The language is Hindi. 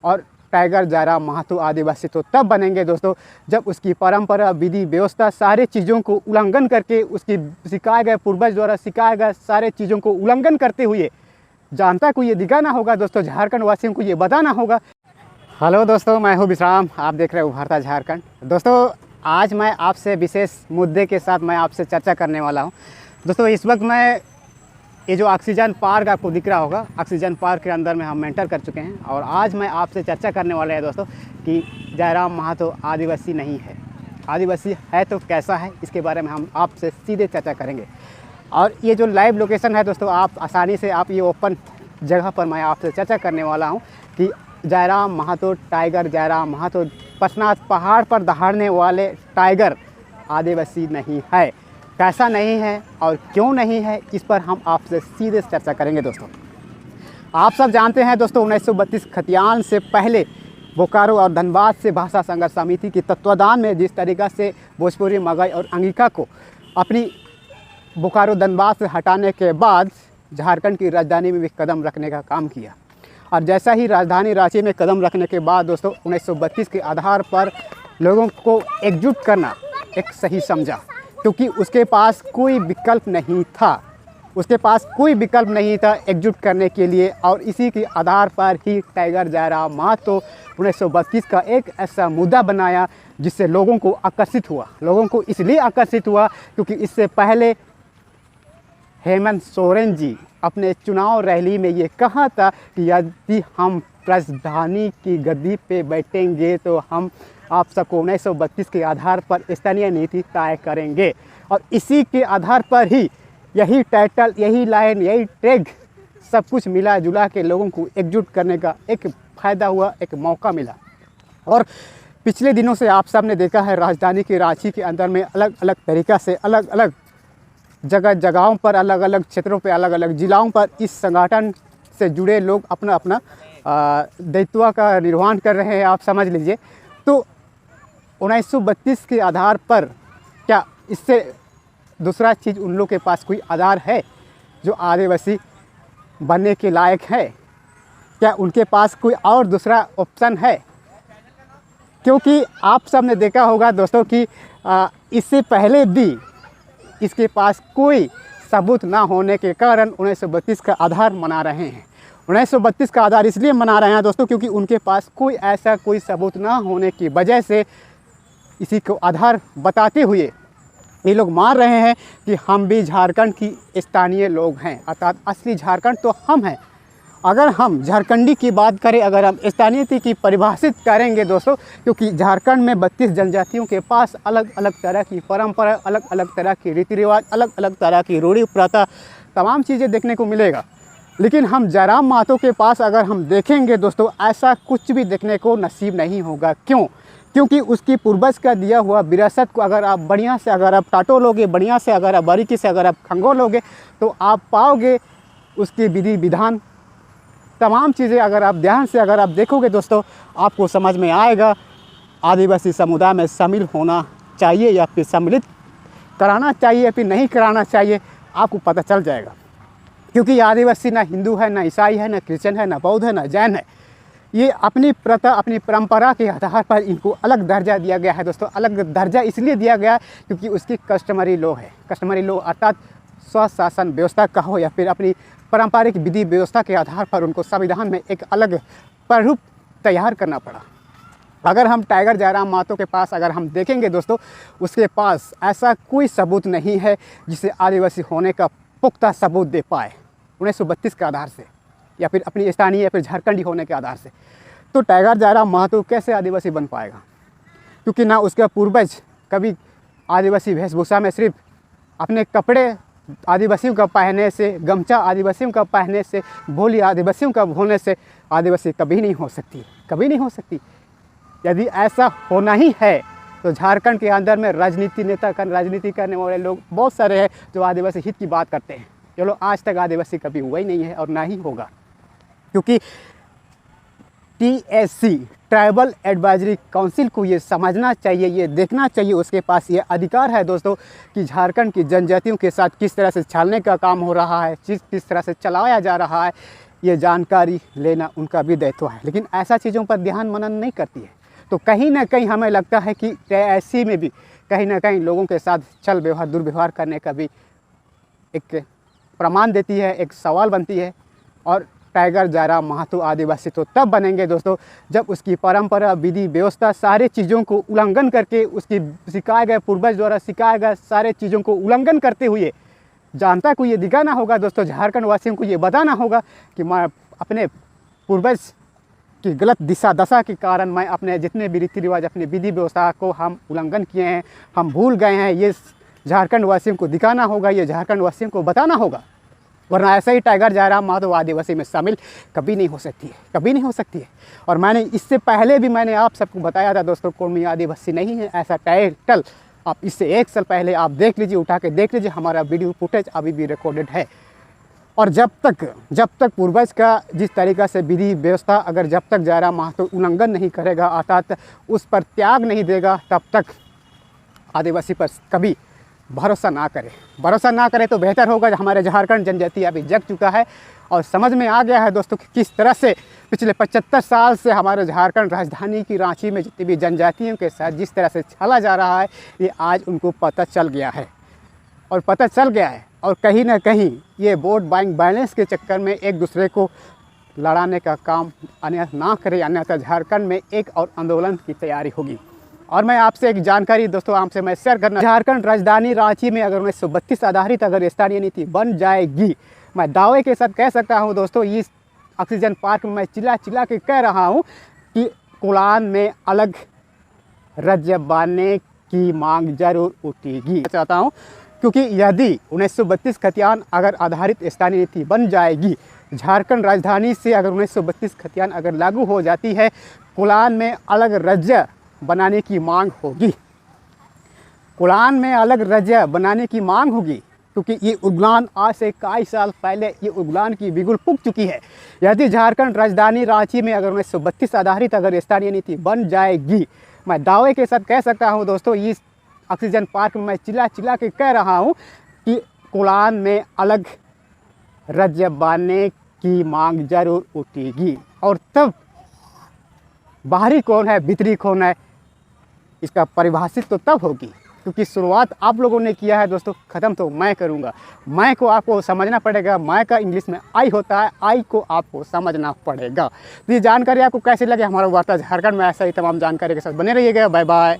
और टाइगर जयराम महातो आदिवासी तो तब बनेंगे दोस्तों जब उसकी परंपरा, विधि, व्यवस्था, सारे चीज़ों को उल्लंघन करके, उसकी सिखाए गए, पूर्वज द्वारा सिखाए गए सारे चीज़ों को उल्लंघन करते हुए जनता को ये दिखाना होगा दोस्तों, झारखंड वासियों को ये बताना होगा। हेलो दोस्तों, मैं हूँ विश्राम, आप देख रहे हो उभरता झारखंड। दोस्तों आज मैं आपसे विशेष मुद्दे के साथ मैं आपसे चर्चा करने वाला हूँ। दोस्तों इस वक्त मैं ये जो ऑक्सीजन पार्क आपको दिख रहा होगा, ऑक्सीजन पार्क के अंदर में हम एंटर कर चुके हैं और आज मैं आपसे चर्चा करने वाले हैं दोस्तों कि जयराम महातो आदिवासी नहीं है। आदिवासी है तो कैसा है, इसके बारे में हम आपसे सीधे चर्चा करेंगे। और ये जो लाइव लोकेशन है दोस्तों, आप आसानी से आप ये ओपन जगह पर मैं आपसे चर्चा करने वाला हूँ कि जयराम महातो टाइगर, जयराम महातो पशनाथ पहाड़ पर दहाड़ने वाले टाइगर आदिवासी नहीं है। कैसा नहीं है और क्यों नहीं है, इस पर हम आपसे सीधे चर्चा करेंगे। दोस्तों आप सब जानते हैं दोस्तों 1932 खतियान से पहले बोकारो और धनबाद से भाषा संघर्ष समिति के तत्वाधान में जिस तरीक़ा से भोजपुरी, मगही और अंगिका को अपनी बोकारो धनबाद से हटाने के बाद झारखंड की राजधानी में भी कदम रखने का काम किया। और जैसा ही राजधानी रांची में कदम रखने के बाद दोस्तों 1932 के आधार पर लोगों को एकजुट करना एक सही समझा, क्योंकि उसके पास कोई विकल्प नहीं था, उसके पास कोई विकल्प नहीं था एकजुट करने के लिए। और इसी के आधार पर ही टाइगर जयराम महातो 1932 का एक ऐसा मुद्दा बनाया जिससे लोगों को आकर्षित हुआ। लोगों को इसलिए आकर्षित हुआ क्योंकि इससे पहले हेमंत सोरेन जी अपने चुनाव रैली में ये कहा था कि यदि हम राजधानी की गद्दी पे बैठेंगे तो हम आप सबको 1932 के आधार पर स्थानीय नीति तय करेंगे। और इसी के आधार पर ही यही टाइटल, यही लाइन, यही टैग सब कुछ मिला जुला के लोगों को एकजुट करने का एक फ़ायदा हुआ, एक मौका मिला। और पिछले दिनों से आप सब ने देखा है राजधानी की रांची के अंदर में अलग अलग तरीक़ा से अलग अलग जगहों पर, अलग अलग क्षेत्रों पे, अलग अलग ज़िलों पर इस संगठन से जुड़े लोग अपना अपना दायित्व का निर्वहन कर रहे हैं, आप समझ लीजिए। तो 1932 के आधार पर क्या इससे दूसरा चीज़ उन लोग के पास कोई आधार है जो आदिवासी बनने के लायक है? क्या उनके पास कोई और दूसरा ऑप्शन है? क्योंकि आप सब ने देखा होगा दोस्तों कि इससे पहले भी इसके पास कोई सबूत ना होने के कारण 1932 का आधार मना रहे हैं। 1932 का आधार इसलिए मना रहे हैं दोस्तों क्योंकि उनके पास कोई सबूत ना होने की वजह से इसी को आधार बताते हुए ये लोग मान रहे हैं कि हम भी झारखंड की स्थानीय लोग हैं, अर्थात असली झारखंड तो हम हैं। अगर हम झारखंडी की बात करें, अगर हम स्थानीयता की परिभाषित करेंगे दोस्तों, क्योंकि झारखंड में 32 जनजातियों के पास अलग अलग तरह की परंपरा, अलग अलग तरह की रीति रिवाज, अलग अलग तरह की रूढ़ी प्रथा, तमाम चीज़ें देखने को मिलेगा। लेकिन हम जयराम महातो के पास अगर हम देखेंगे दोस्तों, ऐसा कुछ भी देखने को नसीब नहीं होगा। क्यों? क्योंकि उसकी पूर्वज का दिया हुआ विरासत को अगर आप बढ़िया से अगर आप टाटोलोगे, बढ़िया से अगर आप बारीकी से अगर आप खंगोलोगे तो आप पाओगे उसकी विधि विधान, तमाम चीज़ें अगर आप ध्यान से अगर आप देखोगे दोस्तों, आपको समझ में आएगा आदिवासी समुदाय में शामिल होना चाहिए या फिर सम्मिलित कराना चाहिए या फिर नहीं कराना चाहिए, आपको पता चल जाएगा। क्योंकि आदिवासी ना हिंदू है, ना ईसाई है, ना क्रिश्चियन है, ना बौद्ध है, ना जैन है। ये अपनी प्रथा, अपनी परंपरा के आधार पर इनको अलग दर्जा दिया गया है दोस्तों। अलग दर्जा इसलिए दिया गया है क्योंकि उसकी कस्टमरी लॉ है। कस्टमरी लॉ अर्थात स्वशासन व्यवस्था का हो या फिर अपनी पारंपरिक विधि व्यवस्था के आधार पर उनको संविधान में एक अलग प्रारूप तैयार करना पड़ा। अगर हम टाइगर जयराम महातो के पास अगर हम देखेंगे दोस्तों, उसके पास ऐसा कोई सबूत नहीं है जिसे आदिवासी होने का पुख्ता सबूत दे पाए 1932 के आधार से या फिर अपनी स्थानीय या फिर झारखंडी होने के आधार से। तो टाइगर जयराम महातो कैसे आदिवासी बन पाएगा? क्योंकि ना उसका पूर्वज कभी आदिवासी वेशभूषा में सिर्फ अपने कपड़े आदिवासियों का पहनने से, गमछा आदिवासियों का पहनने से, बोली आदिवासियों का बोलने से आदिवासी कभी नहीं हो सकती, कभी नहीं हो सकती। यदि ऐसा होना ही है तो झारखंड के अंदर में राजनीति करने वाले लोग बहुत सारे हैं जो आदिवासी हित की बात करते हैं। चलो आज तक आदिवासी कभी हुआ ही नहीं है और ना ही होगा, क्योंकि TSC ट्राइबल एडवाइजरी काउंसिल को ये समझना चाहिए, ये देखना चाहिए, उसके पास ये अधिकार है दोस्तों कि झारखंड की जनजातियों के साथ किस तरह से छालने का काम हो रहा है, किस तरह से चलाया जा रहा है, ये जानकारी लेना उनका भी दायित्व है, लेकिन ऐसा चीज़ों पर ध्यान मनन नहीं करती है। तो कहीं ना कहीं हमें लगता है कि ऐसी में भी कहीं ना कहीं लोगों के साथ छल व्यवहार दुर्व्यवहार करने का भी एक प्रमाण देती है, एक सवाल बनती है। और टाइगर जायराम महातो आदिवासी तो तब बनेंगे दोस्तों जब उसकी परंपरा विधि व्यवस्था सारे चीज़ों को उल्लंघन करके, उसकी सिखाए गए पूर्वज द्वारा सिखाए गए सारे चीज़ों को उल्लंघन करते हुए जनता को ये दिखाना होगा दोस्तों, झारखंड वासियों को ये बताना होगा कि मैं अपने पूर्वज की गलत दिशा दशा के कारण मैं अपने जितने भी रीति रिवाज, अपने विधि व्यवस्था को हम उल्लंघन किए हैं, हम भूल गए हैं। ये झारखंड वासियों को दिखाना होगा, ये झारखंड वासियों को बताना होगा, वरना ऐसे ही टाइगर जायराम महातो आदिवासी में शामिल कभी नहीं हो सकती है, कभी नहीं हो सकती है। और मैंने इससे पहले भी मैंने आप सबको बताया था दोस्तों, कौमी आदिवासी नहीं है ऐसा टाइटल आप इससे 1 साल पहले आप देख लीजिए, उठा के देख लीजिए, हमारा वीडियो फुटेज अभी भी रिकॉर्डेड है। और जब तक पूर्वज का जिस तरीक़ा से विधि व्यवस्था अगर जब तक जायराम महातो उल्लंघन नहीं करेगा, अर्थात उस पर त्याग नहीं देगा, तब तक आदिवासी पर कभी भरोसा ना करे तो बेहतर होगा। हमारे झारखंड जनजाति अभी जग चुका है और समझ में आ गया है दोस्तों कि किस तरह से पिछले 75 साल से हमारे झारखंड राजधानी की रांची में जितनी भी जनजातियों के साथ जिस तरह से छला जा रहा है, ये आज उनको पता चल गया है। और कहीं ना कहीं ये वोट बैंक बैलेंस के चक्कर में एक दूसरे को लड़ाने का काम अन्यथा ना करे, अन्यथा झारखंड में एक और आंदोलन की तैयारी होगी। और मैं आपसे एक जानकारी दोस्तों आपसे मैं शेयर करना, झारखंड राजधानी रांची में अगर 1932 आधारित अगर स्थानीय नीति बन जाएगी, मैं दावे के साथ कह सकता हूं दोस्तों, इस ऑक्सीजन पार्क में मैं चिल्ला के कह रहा हूं कि कोलान में अलग राज्य बनने की मांग जरूर उठेगी। चाहता हूं क्योंकि यदि 1932 खतियान अगर आधारित स्थानीय नीति बन जाएगी, झारखंड राजधानी से अगर 1932 खतियान अगर लागू हो जाती है, कोलान में अलग राज्य बनाने की मांग होगी। कोलान में अलग राज्य बनाने की मांग होगी क्योंकि ये उद्यान आज से कई साल पहले ये उद्यान की बिगुल फूक चुकी है। यदि झारखंड राजधानी रांची में अगर 1932 आधारित अगर स्थानीय नीति बन जाएगी, मैं दावे के साथ कह सकता हूँ दोस्तों, इस ऑक्सीजन पार्क में मैं चिल्ला के कह रहा हूँ कि कोलान में अलग राज्य बनने की मांग जरूर उठेगी। और तब बाहरी कौन है भीतरी कौन है इसका परिभाषित तो तब होगी, क्योंकि शुरुआत आप लोगों ने किया है दोस्तों, ख़त्म तो मैं करूँगा। मैं को आपको समझना पड़ेगा, मैं का इंग्लिश में आई होता है, आई को आपको समझना पड़ेगा। तो ये जानकारी आपको कैसी लगे, हमारा वार्ता झारखंड में ऐसा ही तमाम जानकारी के साथ बने रहिएगा। Bye bye.